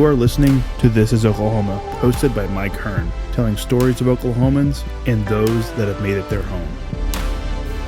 You are listening to This is Oklahoma, hosted by Mike Hearn, telling stories of Oklahomans and those that have made it their home.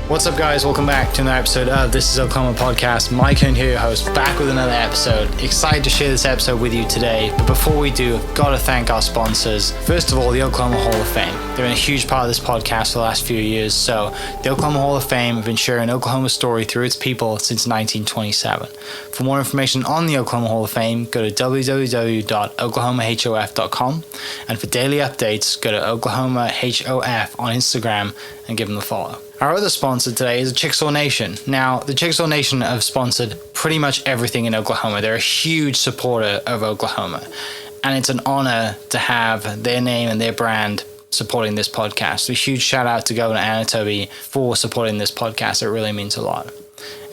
What's up, guys? Welcome back to another episode of This is Oklahoma podcast. Mike Hearn here, your host, back with another episode. Excited to share this episode with you today. But before we do, I've got to thank our sponsors. First of all, the Oklahoma Hall of Fame. They've been a huge part of this podcast for the last few years. So the Oklahoma Hall of Fame have been sharing Oklahoma's story through its people since 1927. For more information on the Oklahoma Hall of Fame, go to www.oklahomahof.com. And for daily updates, go to oklahomahof on Instagram and give them a follow. Our other sponsor today is the Chickasaw Nation. Now, the Chickasaw Nation have sponsored pretty much everything in Oklahoma. They're a huge supporter of Oklahoma. And it's an honor to have their name and their brand supporting this podcast. A huge shout out to Governor Anatobi for supporting this podcast. It really means a lot.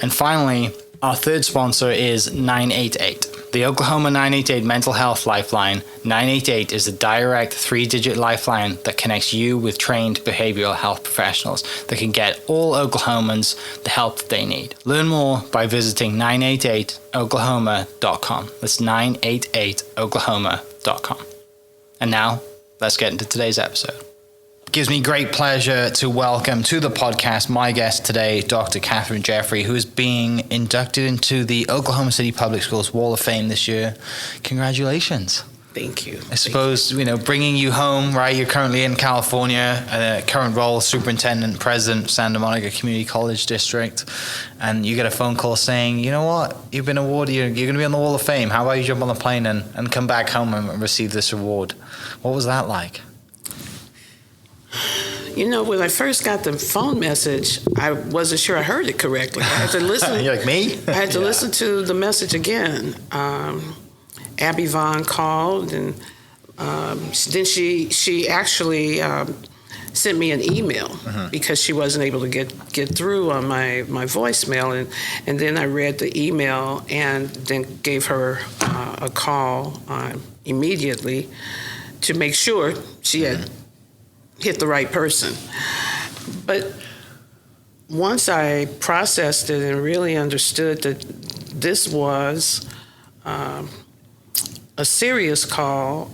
And finally, our third sponsor is 988. The Oklahoma 988 Mental Health Lifeline. 988 is a direct 3-digit lifeline that connects you with trained behavioral health professionals that can get all Oklahomans the help that they need. Learn more by visiting 988oklahoma.com. That's 988oklahoma.com. And now, let's get into today's episode. It gives me great pleasure to welcome to the podcast my guest today, Dr. Kathryn Jeffery, who is being inducted into the Oklahoma City Public Schools Wall of Fame this year. Congratulations. Thank you. I suppose, bringing you home, right? You're currently in California, current role, Superintendent, President, Santa Monica Community College District, and you get a phone call saying, you know what, you've been awarded, you're going to be on the Wall of Fame. How about you jump on the plane and come back home and receive this award? What was that like? When I first got the phone message, I wasn't sure I heard it correctly. I had to listen. You're like me? I had to listen to the message again. Abby Vaughn called, and then she actually sent me an email because she wasn't able to get through on my voicemail, and then I read the email and then gave her a call immediately to make sure she had hit the right person. But once I processed it and really understood that this was a serious call,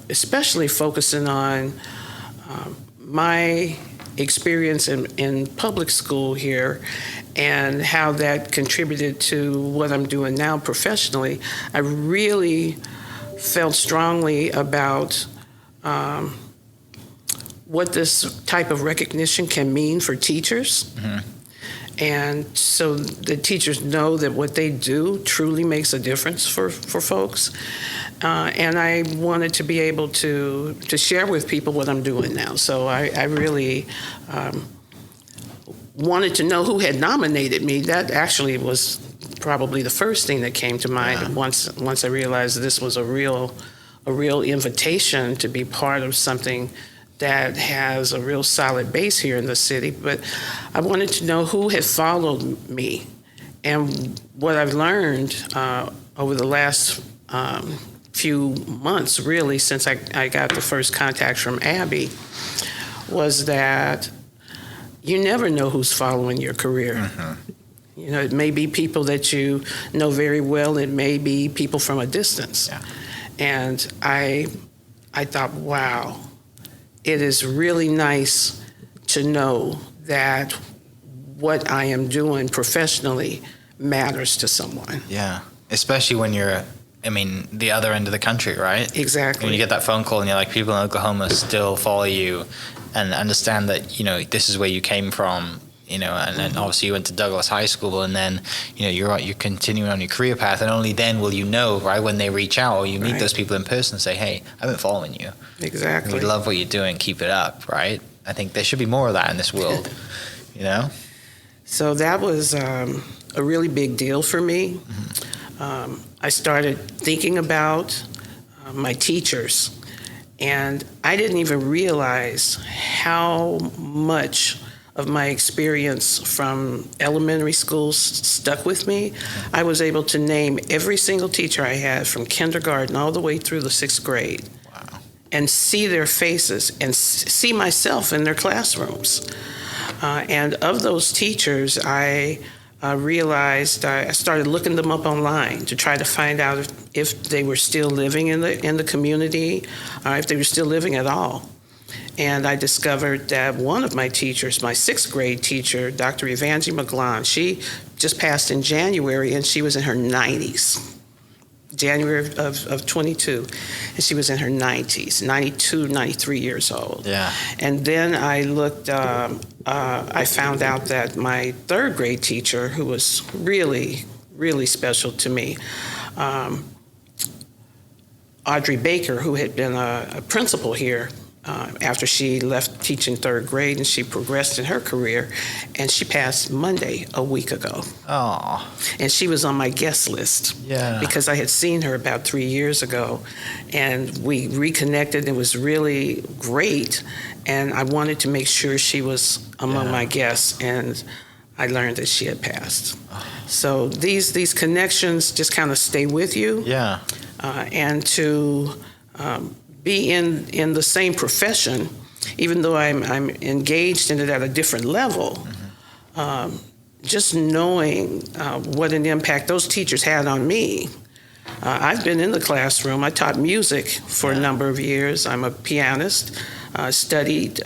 especially focusing on my experience in public school here and how that contributed to what I'm doing now professionally, I really felt strongly about what this type of recognition can mean for teachers. Mm-hmm. And so the teachers know that what they do truly makes a difference for folks. And I wanted to be able to share with people what I'm doing now. So I really wanted to know who had nominated me. That actually was probably the first thing that came to mind once I realized that this was a real invitation to be part of something that has a real solid base here in the city. But I wanted to know who had followed me. And what I've learned over the last few months, really, since I got the first contact from Abby, was that you never know who's following your career. Mm-hmm. It may be people that you know very well. It may be people from a distance. Yeah. And I thought, wow, it is really nice to know that what I am doing professionally matters to someone. Yeah, especially when you're, the other end of the country, right? Exactly. When you get that phone call and you're like, people in Oklahoma still follow you and understand that, this is where you came from, and then obviously you went to Douglas High School, and then, you're continuing on your career path, and only then will you know, right, when they reach out or you meet those people in person and say, hey, I've been following you. Exactly. We love what you're doing. Keep it up, right? I think there should be more of that in this world, So that was a really big deal for me. Mm-hmm. I started thinking about my teachers, and I didn't even realize how much of my experience from elementary school stuck with me. I was able to name every single teacher I had from kindergarten all the way through the 6th grade. Wow. And see their faces and see myself in their classrooms. And of those teachers, I I realized I started looking them up online to try to find out if they were still living in the community, or if they were still living at all. And I discovered that one of my teachers, my 6th grade teacher, Dr. Evangie McGlon, she just passed in January, and she was in her 90s. January of 22, and she was in her 90s, 92, 93 years old. Yeah. And then I looked, I found out that my 3rd grade teacher, who was really, really special to me, Audrey Baker, who had been a principal here after she left teaching 3rd grade, and she progressed in her career, and she passed Monday a week ago. Oh. And she was on my guest list. Yeah. Because I had seen her about 3 years ago, and we reconnected. It was really great, and I wanted to make sure she was among my guests, and I learned that she had passed. So these connections just kind of stay with you. Yeah. And to be in the same profession, even though I'm engaged in it at a different level, just knowing what an impact those teachers had on me. I've been in the classroom. I taught music for a number of years. I'm a pianist. Studied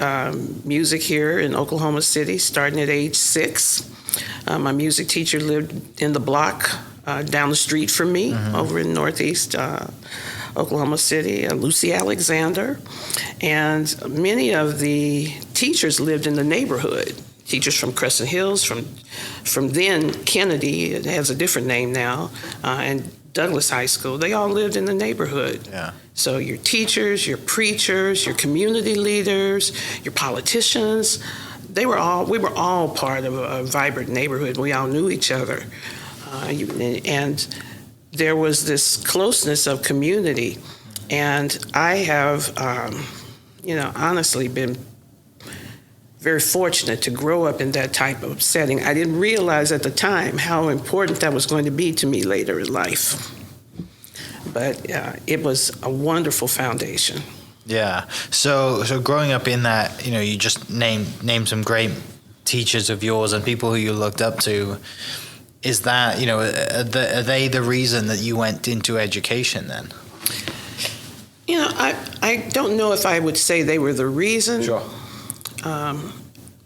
music here in Oklahoma City, starting at age 6. My music teacher lived in the block down the street from me, over in Northeast Oklahoma City, Lucy Alexander. And many of the teachers lived in the neighborhood. Teachers from Crescent Hills, from then Kennedy, it has a different name now, and Douglas High School, they all lived in the neighborhood. Yeah. So your teachers, your preachers, your community leaders, your politicians, we were all part of a vibrant neighborhood. We all knew each other. And there was this closeness of community. And I have, honestly been very fortunate to grow up in that type of setting. I didn't realize at the time how important that was going to be to me later in life. But it was a wonderful foundation. Yeah. So growing up in that, you just named some great teachers of yours and people who you looked up to. Is that, are they the reason that you went into education then? I don't know if I would say they were the reason. Sure.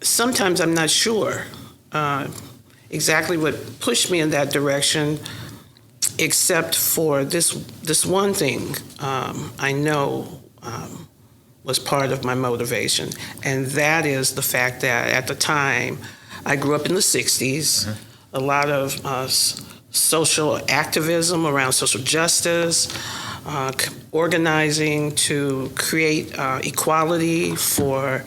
Sometimes I'm not sure exactly what pushed me in that direction, except for this one thing I know was part of my motivation, and that is the fact that at the time, I grew up in the 60s, a lot of social activism around social justice, organizing to create equality for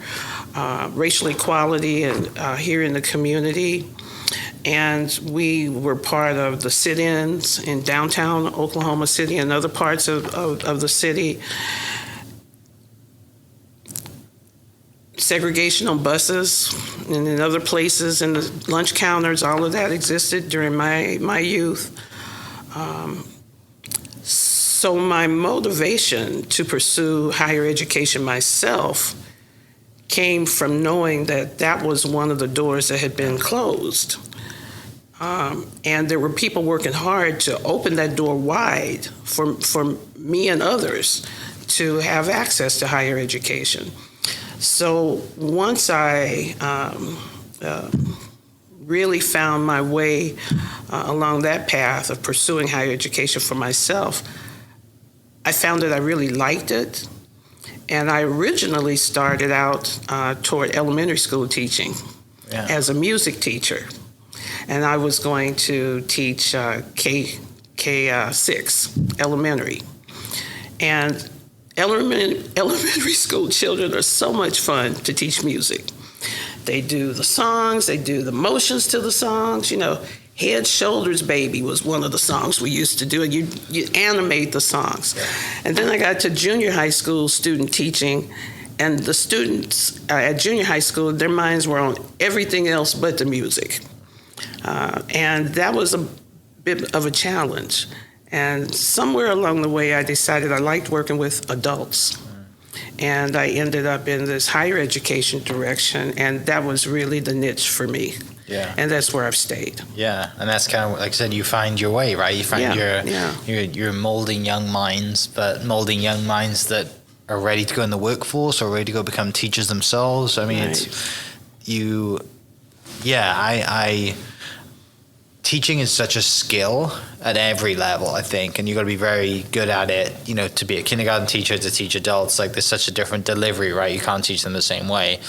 racial equality and here in the community. And we were part of the sit-ins in downtown Oklahoma City and other parts of the city. Segregation on buses and in other places, and the lunch counters, all of that existed during my youth. So my motivation to pursue higher education myself came from knowing that was one of the doors that had been closed. And there were people working hard to open that door wide for me and others to have access to higher education. So once I really found my way along that path of pursuing higher education for myself, I found that I really liked it. And I originally started out toward elementary school teaching as a music teacher. And I was going to teach K6 elementary. And elementary school children are so much fun to teach music. They do the songs, they do the motions to the songs. Head, Shoulders, Baby was one of the songs we used to do, and you animate the songs. Yeah. And then I got to junior high school student teaching, and the students at junior high school, their minds were on everything else but the music. And that was a bit of a challenge. And somewhere along the way, I decided I liked working with adults. And I ended up in this higher education direction, and that was really the niche for me. Yeah. And that's where I've stayed. Yeah, and that's kind of like I said, you find your way, right? You find you're molding young minds, but molding young minds that are ready to go in the workforce or ready to go become teachers themselves. I mean, teaching is such a skill at every level, I think, and you got to be very good at it. You know, to be a kindergarten teacher, to teach adults, like there's such a different delivery, right? You can't teach them the same way.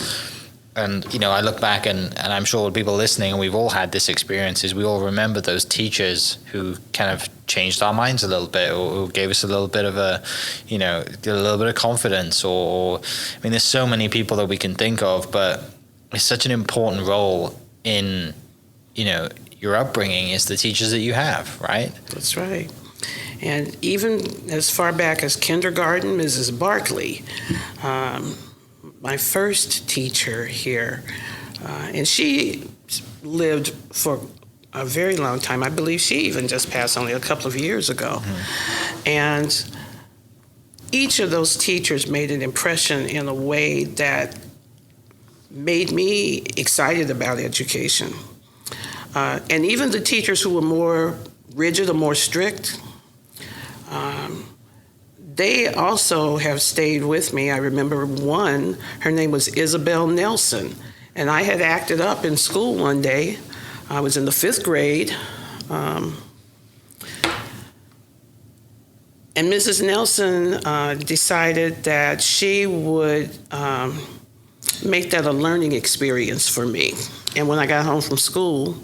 And, you know, I look back and I'm sure people listening, and we've all had this experience, is we all remember those teachers who kind of changed our minds a little bit, or who gave us a little bit of a, you know, a little bit of confidence, or I mean, there's so many people that we can think of, but it's such an important role in, you know, your upbringing is the teachers that you have, right? That's right. And even as far back as kindergarten, Mrs. Barkley, my first teacher here, and she lived for a very long time. I believe she even just passed only a couple of years ago. Mm-hmm. And each of those teachers made an impression in a way that made me excited about education. And even the teachers who were more rigid or more strict, they also have stayed with me. I remember one, her name was Isabel Nelson, and I had acted up in school one day. I was in the 5th grade, and Mrs. Nelson decided that she would make that a learning experience for me. And when I got home from school,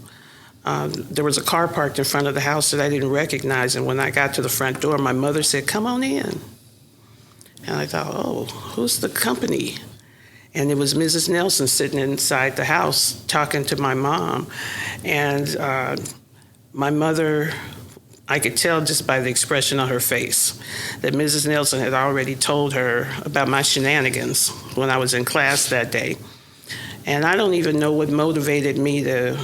there was a car parked in front of the house that I didn't recognize, and when I got to the front door, my mother said, "Come on in." And I thought, oh, who's the company? And it was Mrs. Nelson sitting inside the house talking to my mom. And my mother, I could tell just by the expression on her face that Mrs. Nelson had already told her about my shenanigans when I was in class that day. And I don't even know what motivated me to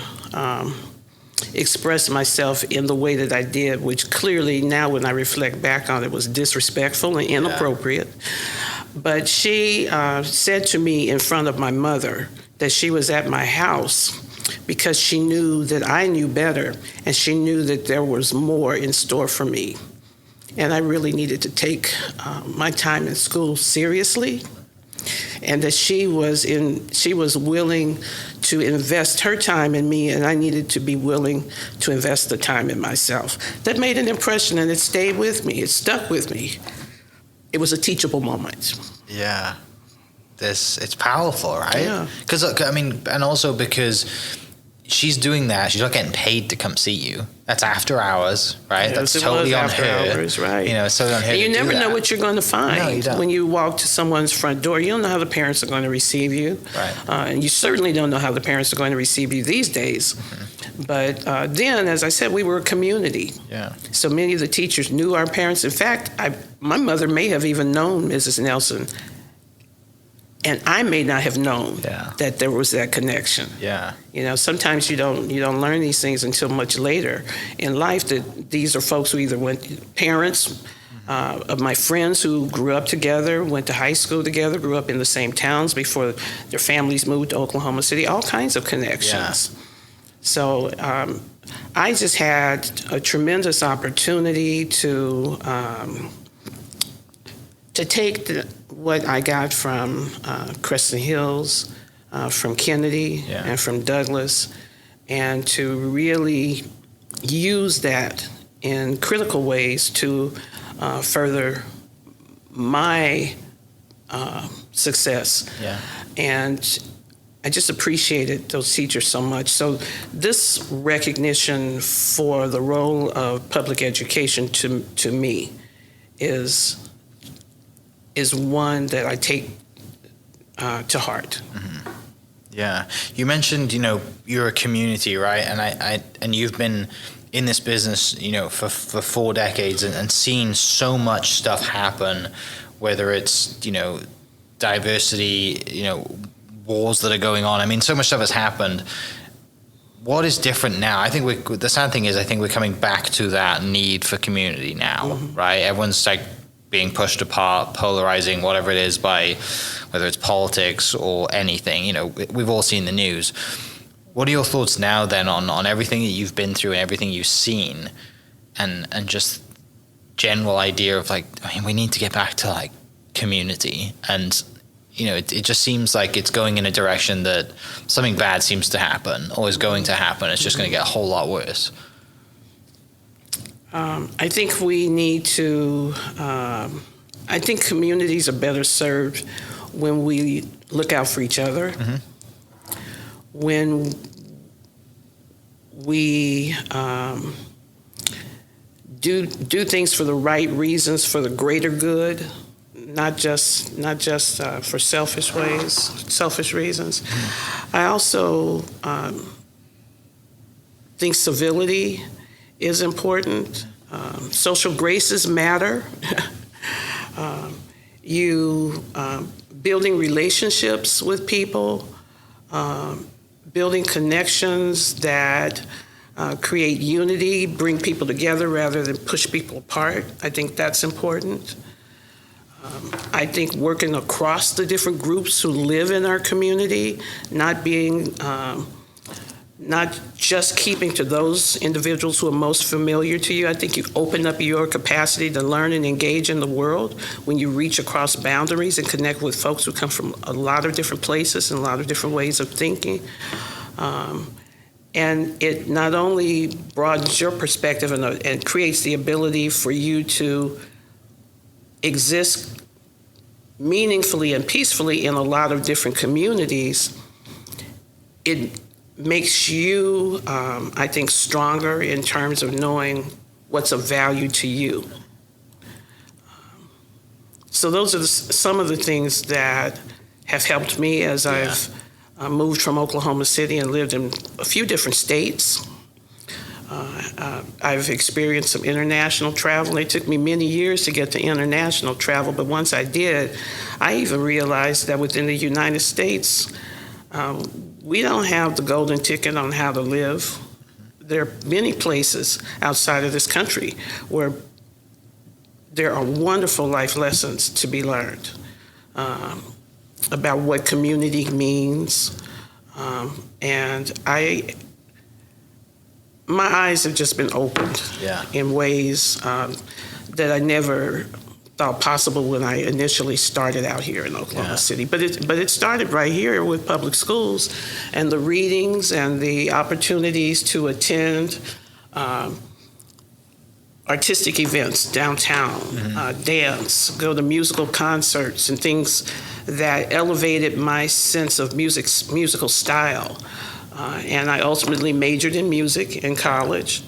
express myself in the way that I did, which clearly now when I reflect back on it was disrespectful and inappropriate. Yeah. But she said to me in front of my mother that she was at my house because she knew that I knew better, and she knew that there was more in store for me. And I really needed to take my time in school seriously, and that she was willing to invest her time in me, and I needed to be willing to invest the time in myself. That made an impression, and it stayed with me. It stuck with me. It was a teachable moment. Yeah. It's powerful, right? Yeah. Because, I mean, and also because she's doing that, she's not getting paid to come see you. That's after hours, right? Yes, that's totally on after her. Hours, right. You know, it's totally on her. And you to never do know that. what you're going to find. No, you don't. When you walk to someone's front door. You don't know how the parents are going to receive you. Right. And you certainly don't know how the parents are going to receive you these days. Mm-hmm. But then, as I said, we were a community. Yeah. So many of the teachers knew our parents. In fact, my mother may have even known Mrs. Nelson, and I may not have known that there was that connection. Yeah. You know, sometimes you don't learn these things until much later in life. That these are folks who either parents of my friends who grew up together, went to high school together, grew up in the same towns before their families moved to Oklahoma City. All kinds of connections. Yeah. So I just had a tremendous opportunity to take what I got from Crescent Hills, from Kennedy, and from Douglas, and to really use that in critical ways to further my success. Yeah. And I just appreciated those teachers so much. So this recognition for the role of public education to me is one that I take to heart. Mm-hmm. Yeah, you mentioned, you're a community, right? And you've been in this business, for 4 decades and seen so much stuff happen, whether it's, diversity, wars that are going on. I mean, so much stuff has happened. What is different now? I think the sad thing is, I think we're coming back to that need for community now, mm-hmm. right? Everyone's like being pushed apart, polarizing, whatever it is, by whether it's politics or anything. We've all seen the news. What are your thoughts now then on everything that you've been through and everything you've seen, and just general idea of like, I mean, we need to get back to like community, and you know, it just seems like it's going in a direction that something bad seems to happen or is going to happen. It's just going to get a whole lot worse. I think we need to, I think communities are better served when we look out for each other, when we do things for the right reasons, for the greater good, not just for selfish reasons. I also think civility is important. Social graces matter. Building relationships with people, building connections that create unity, bring people together rather than push people apart. I think that's important. I think working across the different groups who live in our community, not just keeping to those individuals who are most familiar to you. I think you open up your capacity to learn and engage in the world when you reach across boundaries and connect with folks who come from a lot of different places and a lot of different ways of thinking. And it not only broadens your perspective and creates the ability for you to exist meaningfully and peacefully in a lot of different communities, it makes you, I think, stronger in terms of knowing what's of value to you. So those are some of the things that have helped me as I've moved from Oklahoma City and lived in a few different states. I've experienced some international travel. It took me many years to get to international travel, but once I did, I even realized that within the United States, we don't have the golden ticket on how to live. There are many places outside of this country where there are wonderful life lessons to be learned about what community means. And my eyes have just been opened in ways that I never thought possible when I initially started out here in Oklahoma City. But it started right here with public schools and the readings and the opportunities to attend artistic events downtown, dance, go to musical concerts and things that elevated my sense of musical style. And I ultimately majored in music in college.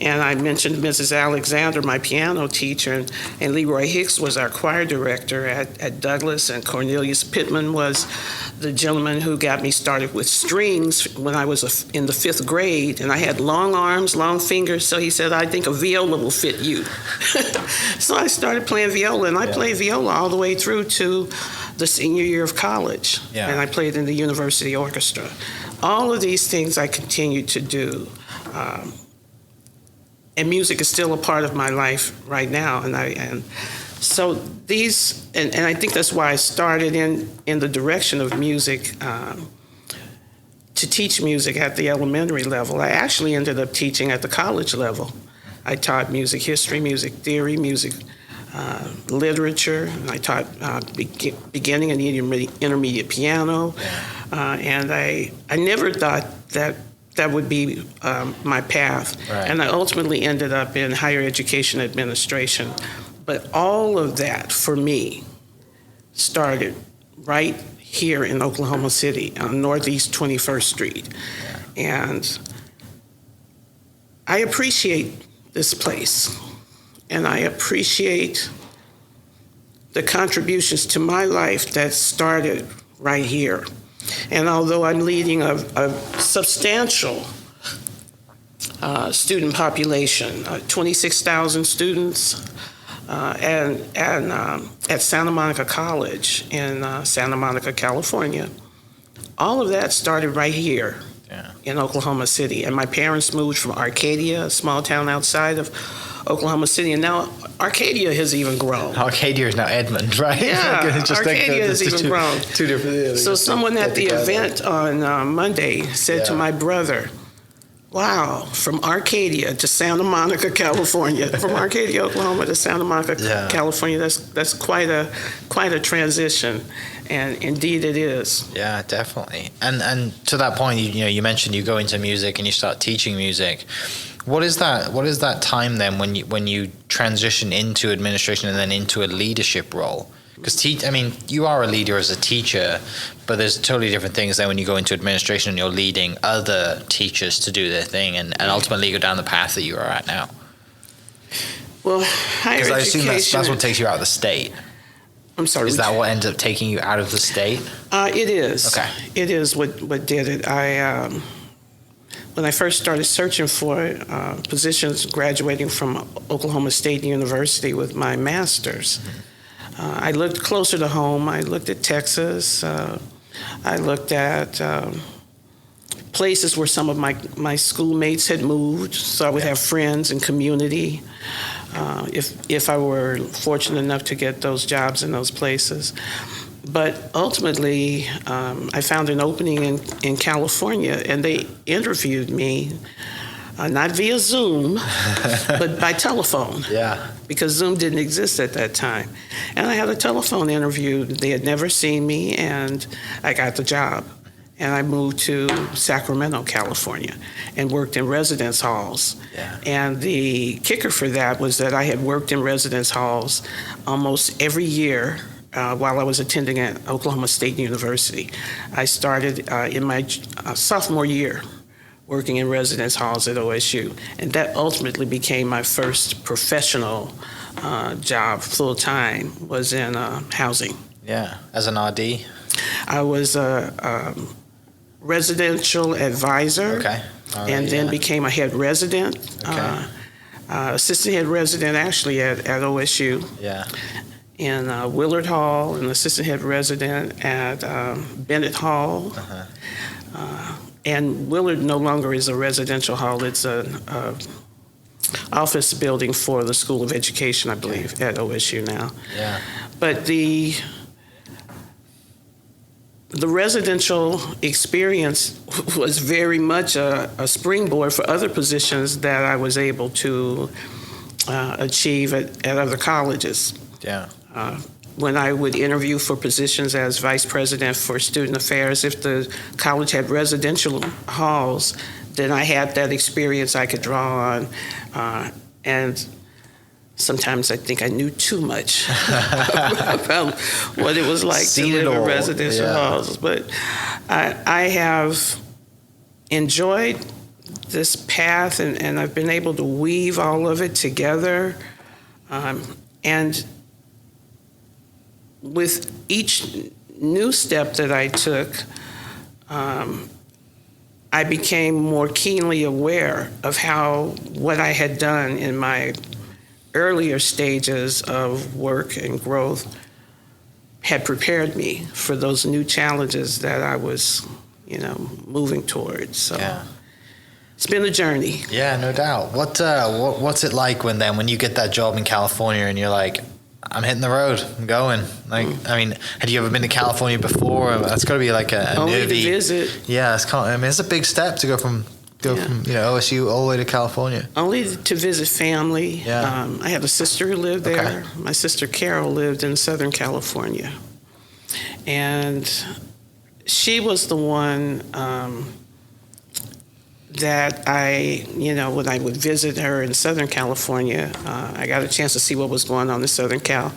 And I mentioned Mrs. Alexander, my piano teacher, and Leroy Hicks was our choir director at Douglas, and Cornelius Pittman was the gentleman who got me started with strings when I was in the 5th grade, and I had long arms, long fingers, so he said, I think a viola will fit you. So I started playing viola, and I played viola all the way through to the senior year of college, and I played in the university orchestra. All of these things I continued to do. And music is still a part of my life right now, and so these, and I think that's why I started in the direction of music, to teach music at the elementary level. I actually ended up teaching at the college level. I taught music history, music theory, music literature, and I taught beginning and intermediate piano, and I never thought that would be my path. Right. And I ultimately ended up in higher education administration. But all of that, for me, started right here in Oklahoma City on Northeast 21st Street. And I appreciate this place. And I appreciate the contributions to my life that started right here. And although I'm leading a substantial student population, 26,000 students, and at Santa Monica College in Santa Monica, California, all of that started right here in Oklahoma City. And my parents moved from Arcadia, a small town outside of Oklahoma City, and now Arcadia has even grown. Arcadia is now Edmond, right? Yeah, Arcadia has even grown. Two different. So someone at the event on Monday said to my brother, "Wow, from Arcadia to Santa Monica, California, from Arcadia, Oklahoma to Santa Monica, California. That's quite a transition." And indeed it is. Yeah, definitely. And to that point, you mentioned you go into music and you start teaching music. What is that time then when you transition into administration and then into a leadership role? Because you are a leader as a teacher, but there's totally different things then when you go into administration and you're leading other teachers to do their thing and ultimately go down the path that you are at now. Well, higher education. Because I assume that's what takes you out of the state. I'm sorry. Is that what ends up taking you out of the state? It is. Okay. It is what did it. When I first started searching for positions graduating from Oklahoma State University with my master's, I looked closer to home. I looked at Texas. I looked at places where some of my schoolmates had moved, so I would have friends and community. If I were fortunate enough to get those jobs in those places. But ultimately, I found an opening in California, and they interviewed me, not via Zoom, but by telephone. Yeah. Because Zoom didn't exist at that time. And I had a telephone interview. They had never seen me, and I got the job. And I moved to Sacramento, California, and worked in residence halls. Yeah. And the kicker for that was that I had worked in residence halls almost every year while I was attending at Oklahoma State University. I started in my sophomore year working in residence halls at OSU, and that ultimately became my first professional job full-time, was in housing. Yeah, as an RD? I was a residential advisor, okay. And then became a head resident, okay. Assistant head resident actually at OSU. Yeah. In Willard Hall, an assistant head resident at Bennett Hall. And Willard no longer is a residential hall, it's an office building for the School of Education, I believe, at OSU now. Yeah. But the residential experience was very much a springboard for other positions that I was able to achieve at other colleges. Yeah. When I would interview for positions as vice president for student affairs, if the college had residential halls, then I had that experience I could draw on. And sometimes I think I knew too much about what it was like to live in residential halls. But I have enjoyed this path, and I've been able to weave all of it together. And with each new step that I took, I became more keenly aware of how what I had done in my earlier stages of work and growth had prepared me for those new challenges that I was, moving towards. So it's been a journey. Yeah, no doubt. What's it like when you get that job in California and you're like, I'm hitting the road, I'm going. Had you ever been to California before? That's got to be like a only nervy to visit. Yeah, it's a big step to go from OSU all the way to California. Only to visit family. Yeah. I had a sister who lived there. Okay. My sister Carol lived in Southern California, and she was the one that when I would visit her in Southern California, I got a chance to see what was going on in Southern Cal.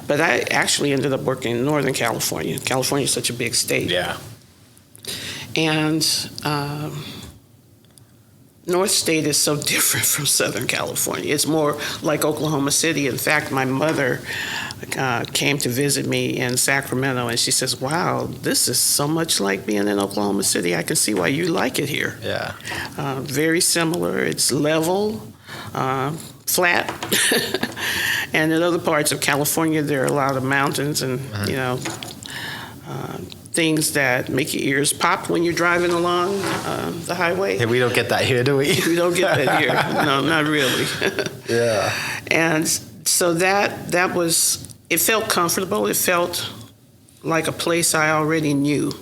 But I actually ended up working in Northern California. California is such a big state. Yeah. And North State is so different from Southern California. It's more like Oklahoma City. In fact, my mother came to visit me in Sacramento, and she says, "Wow, this is so much like being in Oklahoma City. I can see why you like it here." Yeah. Very similar. It's level, flat. And in other parts of California, there are a lot of mountains and, things that make your ears pop when you're driving along the highway. Yeah, we don't get that here, do we? We don't get that here. No, not really. Yeah. And so that was, it felt comfortable. It felt like a place I already knew.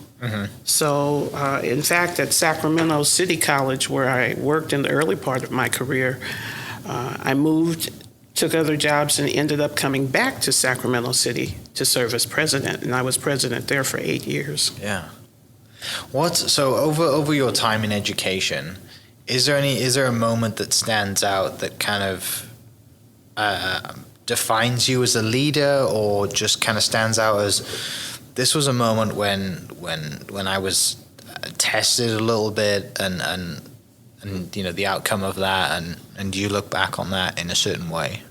So, in fact, at Sacramento City College, where I worked in the early part of my career, I moved, took other jobs, and ended up coming back to Sacramento City to serve as president. And I was president there for 8 years. Yeah. So over your time in education, is there a moment that stands out that kind of defines you as a leader, or just kind of stands out as this was a moment when I was tested a little bit and the outcome of that, and you look back on that in a certain way?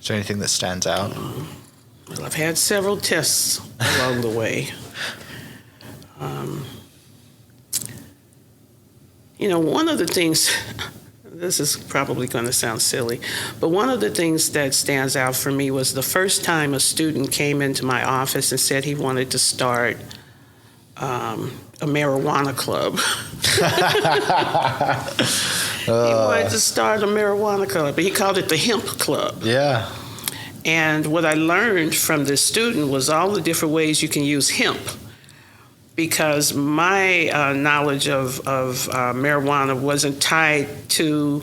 Is there anything that stands out? Well, I've had several tests along the way. One of the things, this is probably going to sound silly, but one of the things that stands out for me was the first time a student came into my office and said he wanted to start a marijuana club. He wanted to start a marijuana club, but he called it the hemp club. Yeah. And what I learned from this student was all the different ways you can use hemp, because my knowledge of marijuana wasn't tied to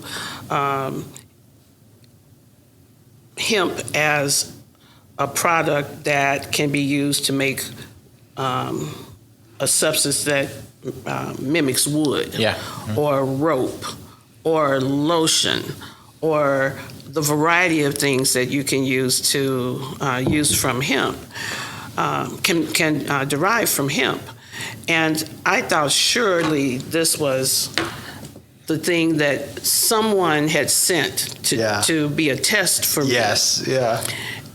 hemp as a product that can be used to make a substance that mimics wood, or rope, or lotion, or the variety of things that you can use to use from hemp can derive from hemp. And I thought surely this was the thing that someone had sent to be a test for me. Yes, yeah.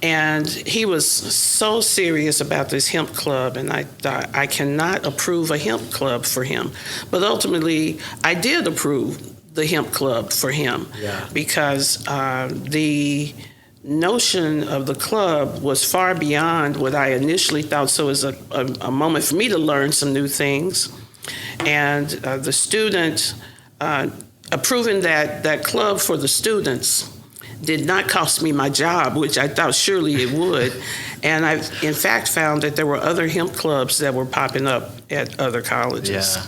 And he was so serious about this hemp club, and I thought, I cannot approve a hemp club for him. But ultimately, I did approve the hemp club for him, because the notion of the club was far beyond what I initially thought. So it was a moment for me to learn some new things. And the student, approving that club for the students did not cost me my job, which I thought surely it would. And I, in fact, found that there were other hemp clubs that were popping up at other colleges. Yeah.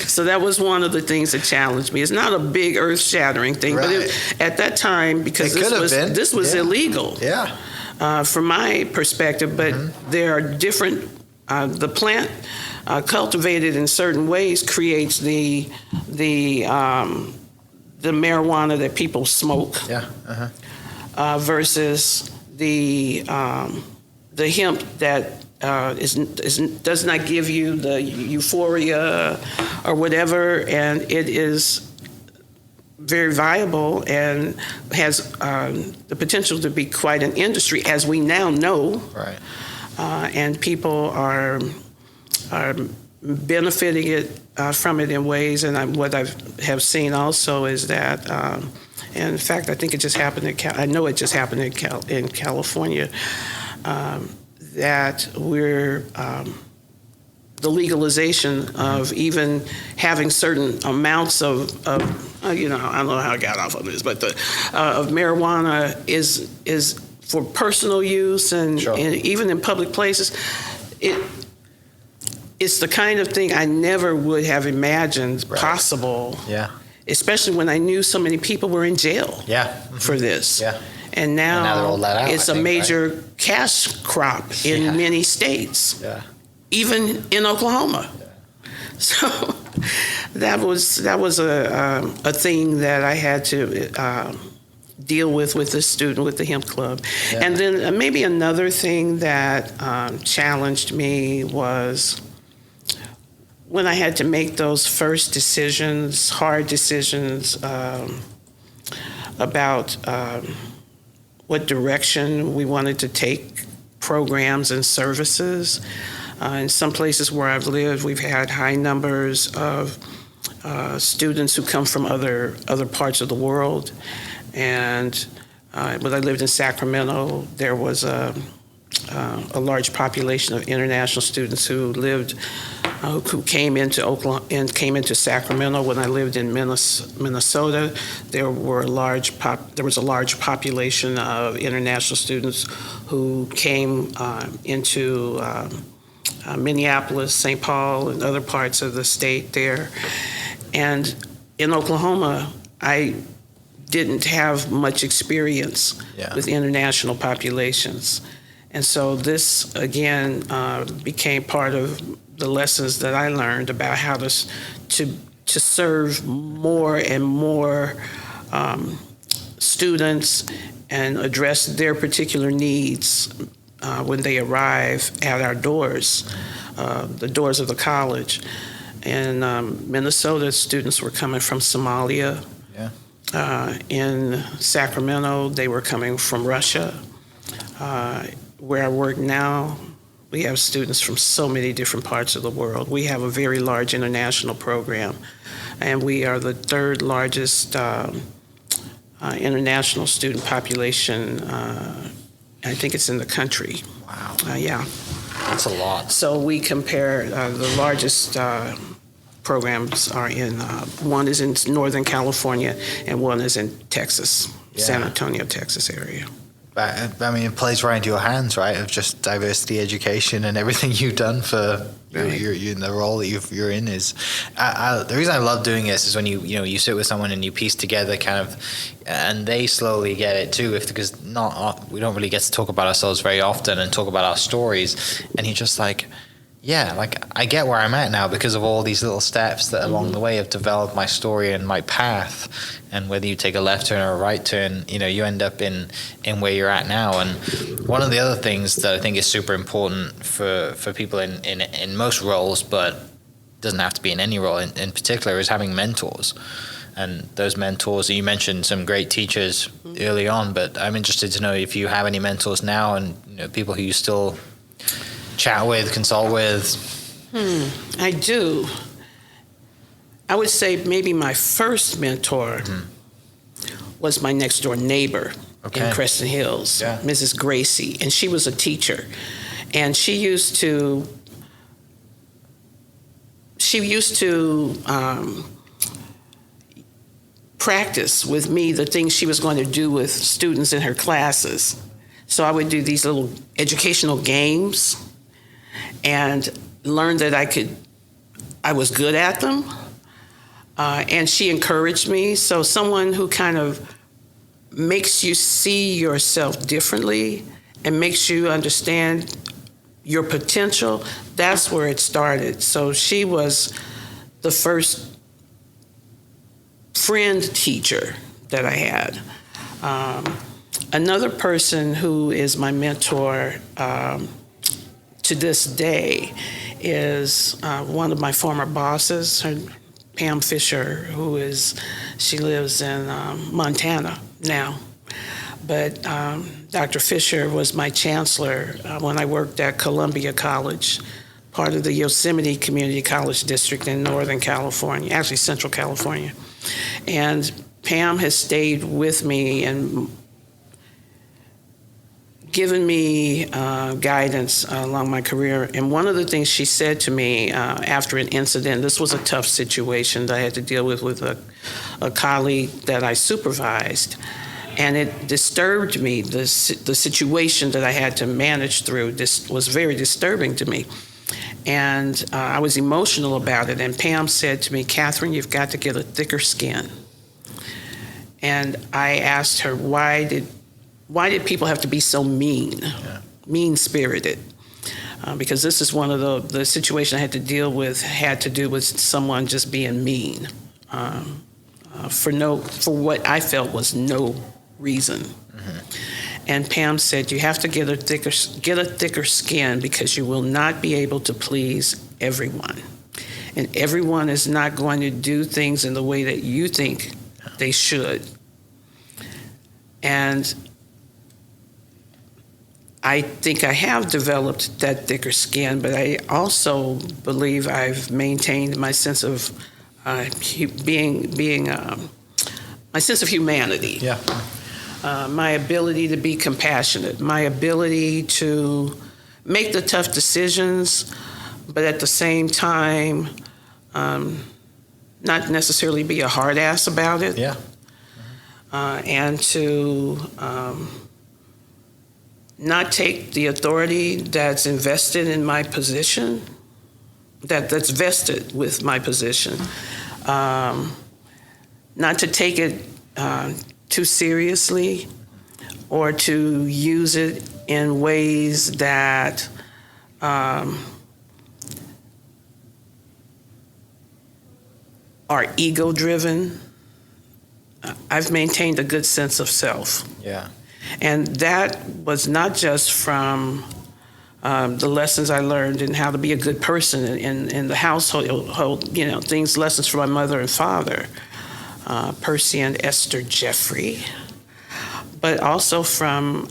So that was one of the things that challenged me. It's not a big earth-shattering thing, but at that time, because this was illegal, from my perspective. But there are different. The plant cultivated in certain ways creates the marijuana that people smoke, versus the hemp that does not give you the euphoria or whatever, and it is very viable and has the potential to be quite an industry, as we now know. Right. And people are benefiting from it in ways. And what I have seen also is that, and in fact, I think it just happened I know it just happened in California. That we're the legalization of even having certain amounts of I don't know how I got off on this, but of marijuana is for personal use and even in public places. It's the kind of thing I never would have imagined possible. Yeah. Especially when I knew so many people were in jail. For this. Yeah. And now they're all let out, it's a major cash crop in many states, even in Oklahoma. So that was a thing that I had to deal with this student with the hemp club. And then maybe another thing that challenged me was when I had to make those first decisions, hard decisions about what direction we wanted to take programs and services. In some places where I've lived, we've had high numbers of students who come from other parts of the world. And when I lived in Sacramento, there was a large population of international students who lived, who came into Oklahoma and came into Sacramento. When I lived in Minnesota, there was a large population of international students who came into Minneapolis, St. Paul, and other parts of the state there. And in Oklahoma, I didn't have much experience with international populations. And so this, again, became part of the lessons that I learned about how to serve more and more students and address their particular needs when they arrive at our doors, the doors of the college. In Minnesota, students were coming from Somalia. In Sacramento, they were coming from Russia. Where I work now, we have students from so many different parts of the world. We have a very large international program, and we are the third largest international student population. I think it's in the country. Wow. Yeah. That's a lot. So we compare the largest programs are in, one is in Northern California and one is in Texas, San Antonio, Texas area. I mean, it plays right into your hands, right? Of just diversity education and everything you've done for you in the role that you're in is. The reason I love doing this is when you sit with someone and you piece together kind of, and they slowly get it too. Because we don't really get to talk about ourselves very often and talk about our stories, and you're just like. Yeah, like I get where I'm at now because of all these little steps that along the way have developed my story and my path. And whether you take a left turn or a right turn, you end up in where you're at now. And one of the other things that I think is super important for people in most roles, but doesn't have to be in any role in particular, is having mentors. And those mentors, you mentioned some great teachers early on, but I'm interested to know if you have any mentors now and people who you still chat with, consult with. I do. I would say maybe my first mentor was my next door neighbor in Crescent Hills, Mrs. Gracie, and she was a teacher. And she used to practice with me the things she was going to do with students in her classes. So I would do these little educational games and learned that I was good at them. And she encouraged me. So someone who kind of makes you see yourself differently and makes you understand your potential, that's where it started. So she was the first friend teacher that I had. Another person who is my mentor to this day is one of my former bosses, Pam Fisher, she lives in Montana now. But Dr. Fisher was my chancellor when I worked at Columbia College, part of the Yosemite Community College District in Northern California, actually Central California. And Pam has stayed with me and given me guidance along my career. And one of the things she said to me after an incident, this was a tough situation that I had to deal with a colleague that I supervised. And it disturbed me. The situation that I had to manage through this was very disturbing to me. And I was emotional about it. And Pam said to me, "Kathryn, you've got to get a thicker skin." And I asked her, why did people have to be so mean-spirited? Because this is one of the situations I had to deal with had to do with someone just being mean for what I felt was no reason. Mm-hmm. And Pam said, "You have to get a thicker skin because you will not be able to please everyone, and everyone is not going to do things in the way that you think they should." And I think I have developed that thicker skin, but I also believe I've maintained my sense of my sense of humanity. Yeah. my ability to be compassionate, my ability to make the tough decisions, but at the same time, not necessarily be a hard ass about it. Yeah. And to not take the authority that's invested in my position, that's vested with my position, not to take it too seriously or to use it in ways that are ego-driven. I've maintained a good sense of self. Yeah. And that was not just from the lessons I learned in how to be a good person in the household, lessons from my mother and father, Percy and Esther Jeffrey, but also from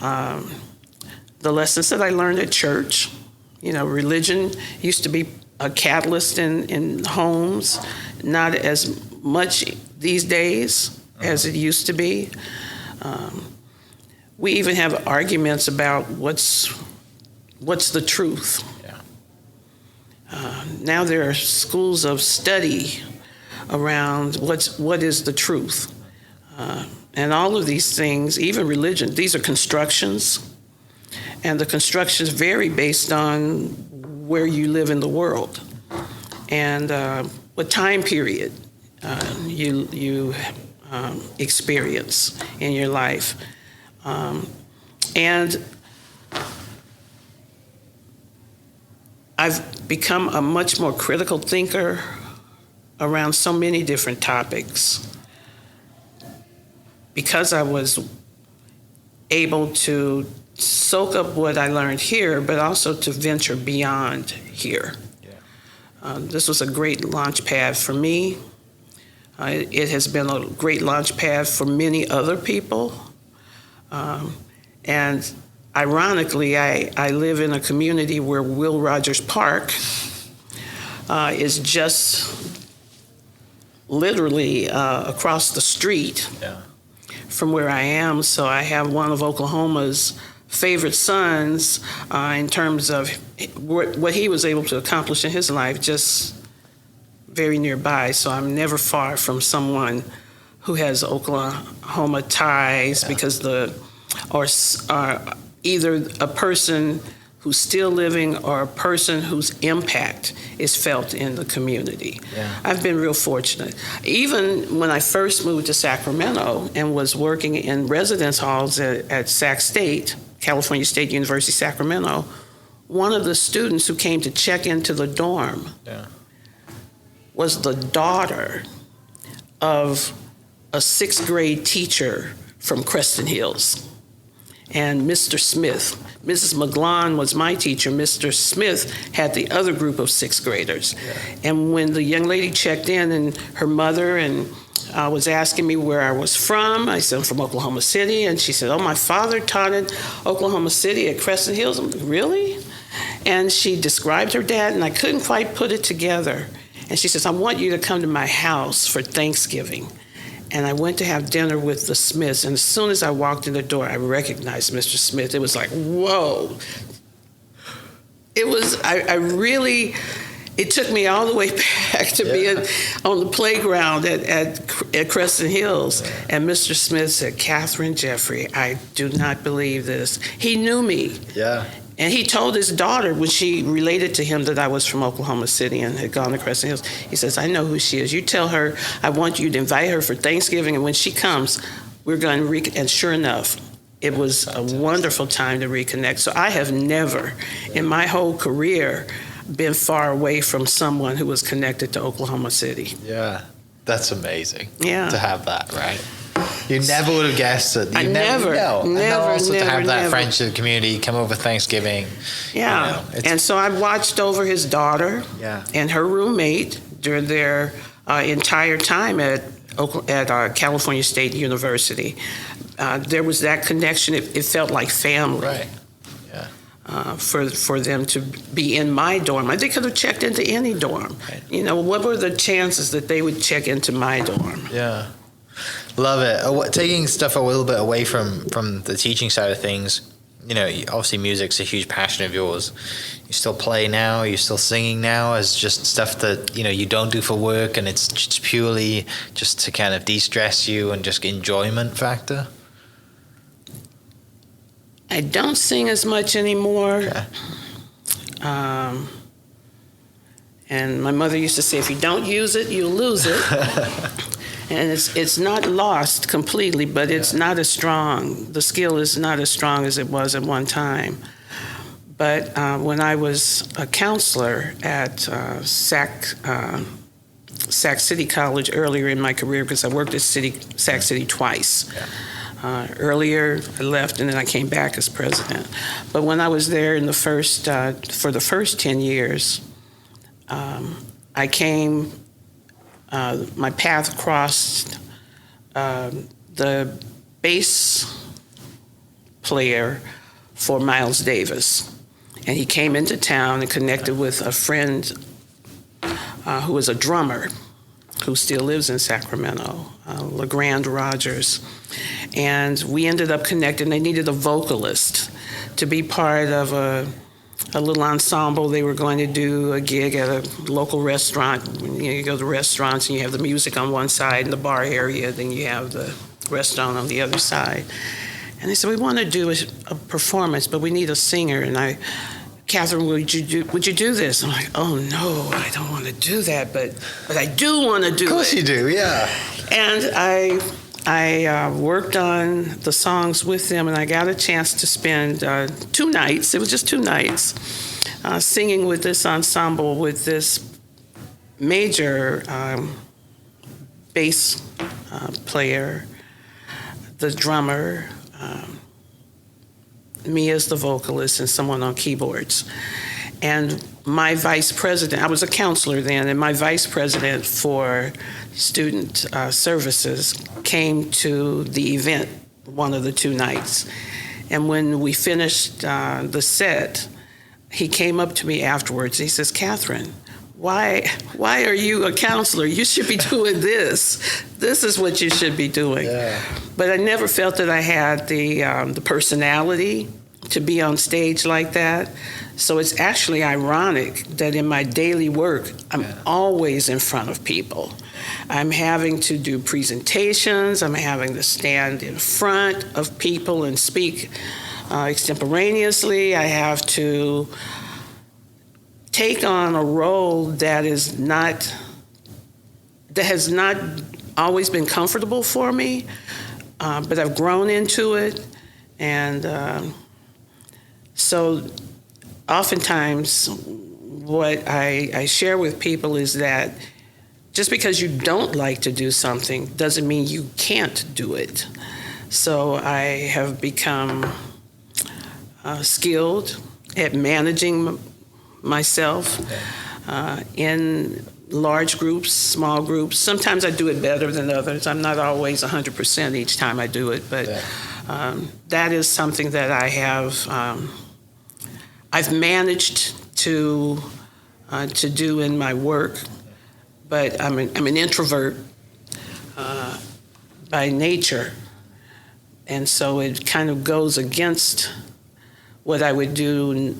the lessons that I learned at church. Religion used to be a catalyst in homes, not as much these days as it used to be. We even have arguments about what's the truth. Yeah. Now there are schools of study around what is the truth. And all of these things, even religion, these are constructions. And the constructions vary based on where you live in the world and what time period you experience in your life. And I've become a much more critical thinker around so many different topics because I was able to soak up what I learned here, but also to venture beyond here. Yeah. This was a great launch pad for me. It has been a great launch pad for many other people. And ironically, I live in a community where Will Rogers Park is just literally across the street from where I am. So I have one of Oklahoma's favorite sons in terms of what he was able to accomplish in his life, just very nearby. So I'm never far from someone who has Oklahoma ties because or either a person who's still living or a person whose impact is felt in the community. Yeah. I've been real fortunate. Even when I first moved to Sacramento and was working in residence halls at Sac State, California State University, Sacramento, one of the students who came to check into the dorm was the daughter of a 6th grade teacher from Creston Hills. And Mr. Smith, Mrs. McGlon was my teacher. Mr. Smith had the other group of 6th graders. Yeah. And when the young lady checked in and her mother was asking me where I was from, I said, I'm from Oklahoma City. And she said, oh, my father taught in Oklahoma City at Creston Hills. I'm like, really? And she described her dad, and I couldn't quite put it together. And she says, I want you to come to my house for Thanksgiving. And I went to have dinner with the Smiths, and as soon as I walked in the door, I recognized Mr. Smith. It was like, whoa. It was, it took me all the way back to being on the playground at Creston Hills. And Mr. Smith said, Kathryn Jeffery, I do not believe this. He knew me. Yeah. And he told his daughter when she related to him that I was from Oklahoma City and had gone to Crescent Hills, he says, I know who she is. You tell her I want you to invite her for Thanksgiving, and when she comes, we're going to and sure enough, it was a wonderful time to reconnect. So I have never, in my whole career, been far away from someone who was connected to Oklahoma City. Yeah, that's amazing. Yeah. To have that, right? You never would have guessed it. I never know. And also to have that never. friendship community come over Thanksgiving. Yeah. And so I watched over his daughter and her roommate during their entire time at California State University. There was that connection. It felt like family. Right. Yeah. For them to be in my dorm. They could have checked into any dorm. Right. What were the chances that they would check into my dorm? Yeah. Love it. Taking stuff a little bit away from the teaching side of things, obviously music's a huge passion of yours. You still play now? Are you still singing now as just stuff that, you don't do for work and it's just purely just to kind of de-stress you and just enjoyment factor? I don't sing as much anymore. Okay. And my mother used to say, if you don't use it, you'll lose it. And it's not lost completely, but it's not as strong. The skill is not as strong as it was at one time. But when I was a counselor at Sac City College earlier in my career, because I worked at Sac City twice. Yeah. Earlier, I left, and then I came back as president. But when I was there in for the first 10 years, I came. My path crossed the bass player for Miles Davis. And he came into town and connected with a friend who was a drummer who still lives in Sacramento, LeGrand Rogers. And we ended up connecting. They needed a vocalist to be part of a little ensemble. They were going to do a gig at a local restaurant. You go to restaurants and you have the music on one side in the bar area, then you have the restaurant on the other side. And they said, we want to do a performance, but we need a singer. And Kathryn, would you do this? I'm like, oh no, I don't want to do that, but I do want to do it. Of course you do, yeah. And I worked on the songs with them, and I got a chance to spend 2 nights. It was just 2 nights singing with this ensemble, with this major bass player, the drummer, me as the vocalist, and someone on keyboards. And my vice president, I was a counselor then, and my vice president for student services came to the event one of the 2 nights. And when we finished the set, he came up to me afterwards. He says, Kathryn, why are you a counselor? You should be doing this. This is what you should be doing. Yeah. But I never felt that I had the personality to be on stage like that. So it's actually ironic that in my daily work, I'm always in front of people. I'm having to do presentations. I'm having to stand in front of people and speak extemporaneously. I have to take on a role that has not always been comfortable for me, but I've grown into it. And so oftentimes what I share with people is that just because you don't like to do something doesn't mean you can't do it. So I have become skilled at managing myself in large groups, small groups. Sometimes I do it better than others. I'm not always 100% each time I do it, but that is something that I have. I've managed to do in my work, but I'm an introvert by nature, and so it kind of goes against what I would do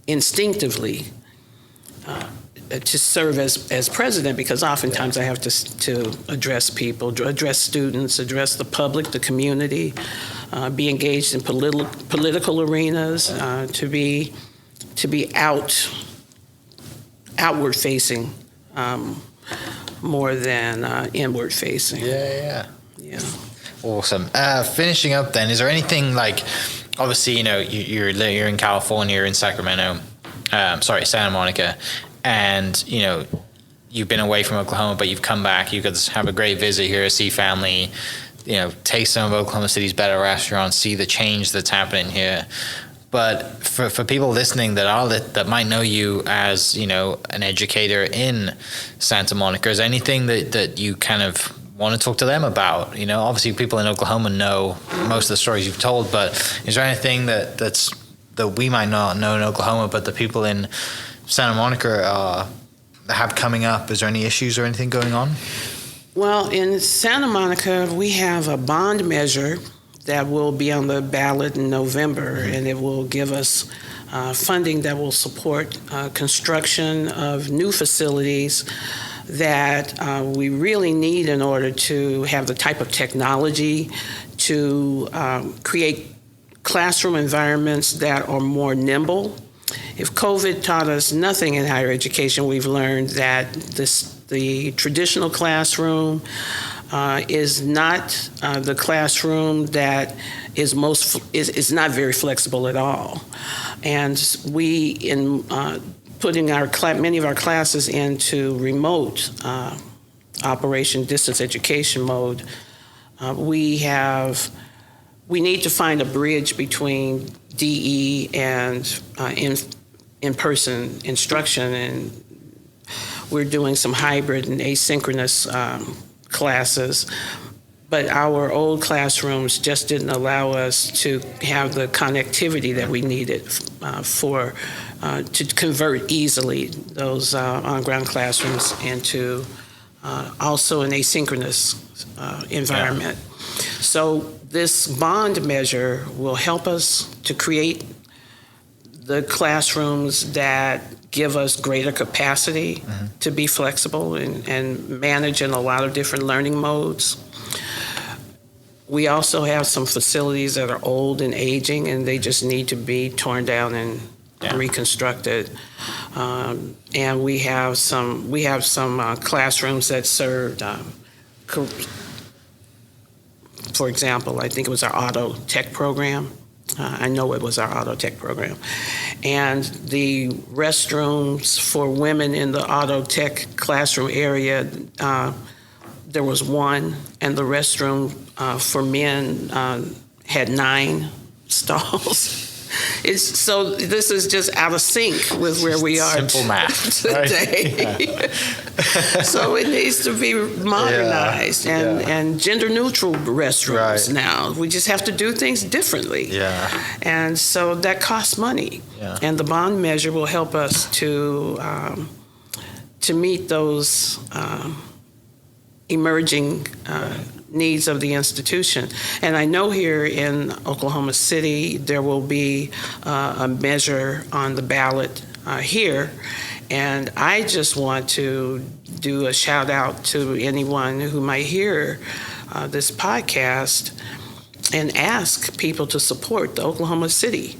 instinctively to serve as president, because oftentimes I have to address people, address students, address the public, the community, be engaged in political arenas, to be outward facing more than inward facing. Yeah. Awesome. Finishing up then, is there anything like, obviously, you're in California, you're in Sacramento, Santa Monica, and, you've been away from Oklahoma, but you've come back, you could have a great visit here, see family, taste some of Oklahoma City's better restaurants, see the change that's happening here. But for people listening that might know you as, an educator in Santa Monica, is there anything that you kind of want to talk to them about? Obviously people in Oklahoma know most of the stories you've told, but is there anything that we might not know in Oklahoma, but the people in Santa Monica have coming up? Is there any issues or anything going on? Well, in Santa Monica, we have a bond measure that will be on the ballot in November, and it will give us funding that will support construction of new facilities that we really need in order to have the type of technology to create classroom environments that are more nimble. If COVID taught us nothing in higher education, we've learned that the traditional classroom is not the classroom that is not very flexible at all. And we, in putting many of our classes into remote operation, distance education mode, we need to find a bridge between DE and in-person instruction, and we're doing some hybrid and asynchronous classes, but our old classrooms just didn't allow us to have the connectivity that we needed to convert easily those on-ground classrooms into also an asynchronous environment. Yeah. So this bond measure will help us to create the classrooms that give us greater capacity to be flexible and manage in a lot of different learning modes. We also have some facilities that are old and aging, and they just need to be torn down and reconstructed. And we have some classrooms that served, for example, I think it was our auto tech program. I know it was our auto tech program. And the restrooms for women in the auto tech classroom area, there was one, and the restroom for men had 9 stalls. So this is just out of sync with where we are Simple math, today. Right? Yeah. So it needs to be modernized and gender neutral restrooms now. We just have to do things differently. Yeah. And so that costs money. Yeah. And the bond measure will help us to meet those emerging needs of the institution. And I know here in Oklahoma City, there will be a measure on the ballot here. And I just want to do a shout out to anyone who might hear this podcast and ask people to support the Oklahoma City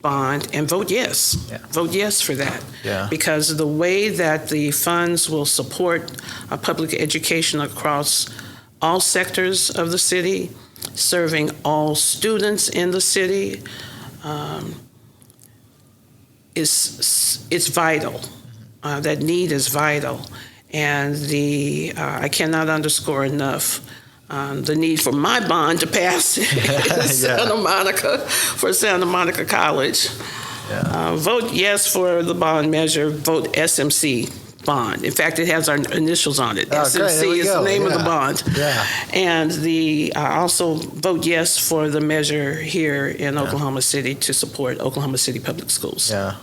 bond and vote yes. Yeah. Vote yes for that. Yeah. Because the way that the funds will support public education across all sectors of the city, serving all students in the city, it's vital. That need is vital. And I cannot underscore enough the need for my bond to pass in Santa Monica, for Santa Monica College. Yeah. Vote yes for the bond measure. Vote SMC bond. In fact, it has our initials on it. SMC is the name of the bond. Yeah. And also vote yes for the measure here in Oklahoma City to support Oklahoma City Public Schools. Yeah.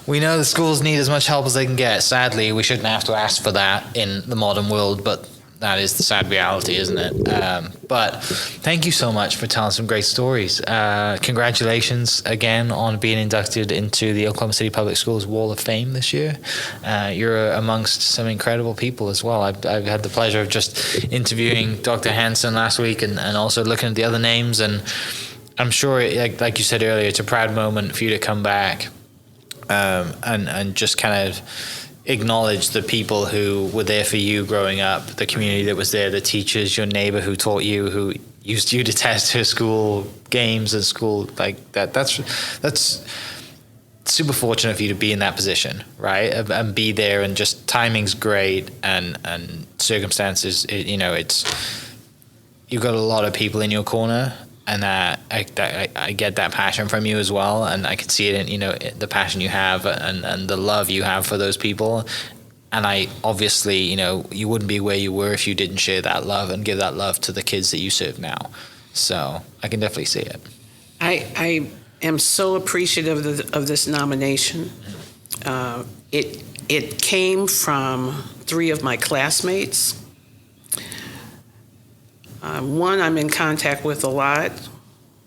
We know the schools need as much help as they can get. Sadly, we shouldn't have to ask for that in the modern world, but that is the sad reality, isn't it? But thank you so much for telling some great stories. Congratulations again on being inducted into the Oklahoma City Public Schools Wall of Fame this year. You're amongst some incredible people as well. I've had the pleasure of just interviewing Dr. Hansen last week and also looking at the other names. And I'm sure, like you said earlier, it's a proud moment for you to come back and just kind of acknowledge the people who were there for you growing up, the community that was there, the teachers, your neighbor who taught you, who used you to test her school games and school like that. That's super fortunate for you to be in that position, right? And be there, and just timing's great, and circumstances. It's you've got a lot of people in your corner. And I get that passion from you as well, and I can see it in the passion you have and the love you have for those people. And I obviously you wouldn't be where you were if you didn't share that love and give that love to the kids that you serve now. So I can definitely see it. I am so appreciative of this nomination. It came from 3 of my classmates One I'm in contact with a lot,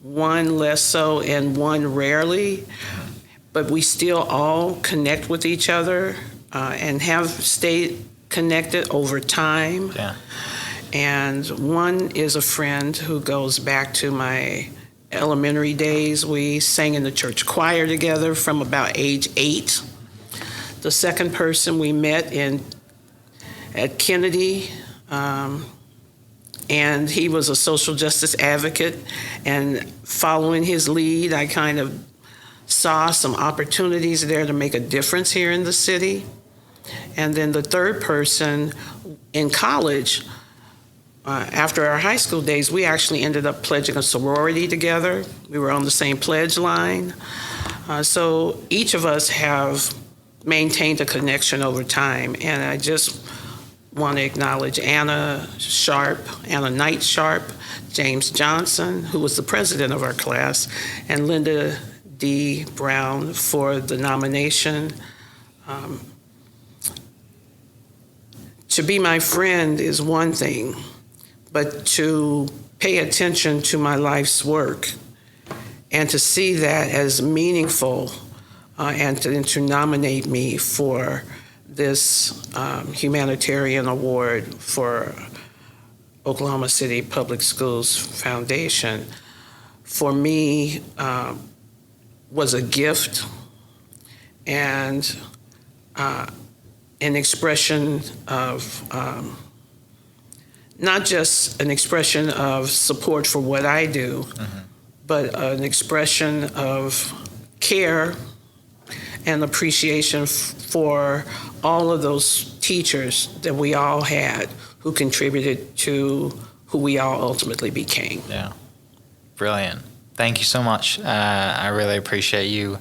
one less so, and one rarely. But we still all connect with each other and have stayed connected over time. Yeah. And one is a friend who goes back to my elementary days. We sang in the church choir together from about age 8. The second person we met at Kennedy, and he was a social justice advocate. And following his lead, I kind of saw some opportunities there to make a difference here in the city. And then the third person in college, after our high school days, we actually ended up pledging a sorority together. We were on the same pledge line. So each of us have maintained a connection over time. And I just want to acknowledge Anna Knight Sharp, James Johnson, who was the president of our class, and Linda D. Brown for the nomination. To be my friend is one thing, but to pay attention to my life's work and to see that as meaningful and to nominate me for this humanitarian award for Oklahoma City Public Schools Foundation, for me, was a gift and an expression of, not just an expression of support for what I do, but an expression of care and appreciation for all of those teachers that we all had who contributed to who we all ultimately became. Yeah. Brilliant. Thank you so much. I really appreciate you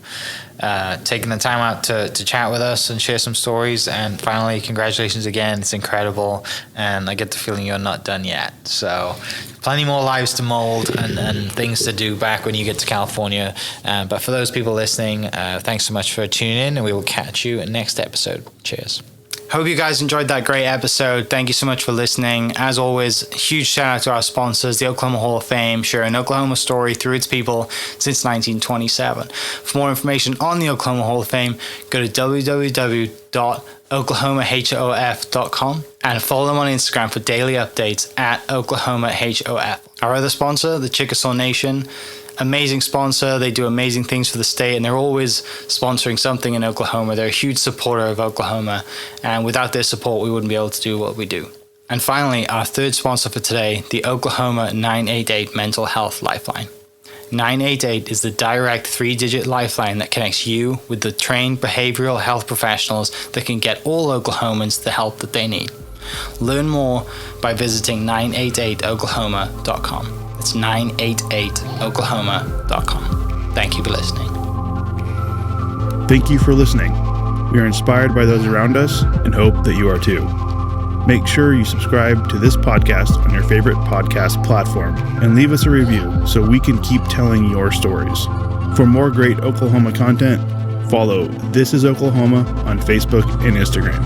taking the time out to chat with us and share some stories. And finally, congratulations again. It's incredible. And I get the feeling you're not done yet. So plenty more lives to mold and things to do back when you get to California. But for those people listening, thanks so much for tuning in, and we will catch you in the next episode. Cheers. Hope you guys enjoyed that great episode. Thank you so much for listening. As always, huge shout out to our sponsors, the Oklahoma Hall of Fame, sharing Oklahoma story through its people since 1927. For more information on the Oklahoma Hall of Fame, go to www.oklahomahof.com and follow them on Instagram for daily updates at oklahomahof. Our other sponsor, the Chickasaw Nation, amazing sponsor. They do amazing things for the state, and they're always sponsoring something in Oklahoma. They're a huge supporter of Oklahoma, and without their support, we wouldn't be able to do what we do. And finally, our third sponsor for today, the Oklahoma 988 Mental Health Lifeline. 988 is the direct 3-digit lifeline that connects you with the trained behavioral health professionals that can get all Oklahomans the help that they need. Learn more by visiting 988oklahoma.com. It's 988oklahoma.com. Thank you for listening. Thank you for listening. We are inspired by those around us and hope that you are too. Make sure you subscribe to this podcast on your favorite podcast platform and leave us a review so we can keep telling your stories. For more great Oklahoma content, follow This Is Oklahoma on Facebook and Instagram.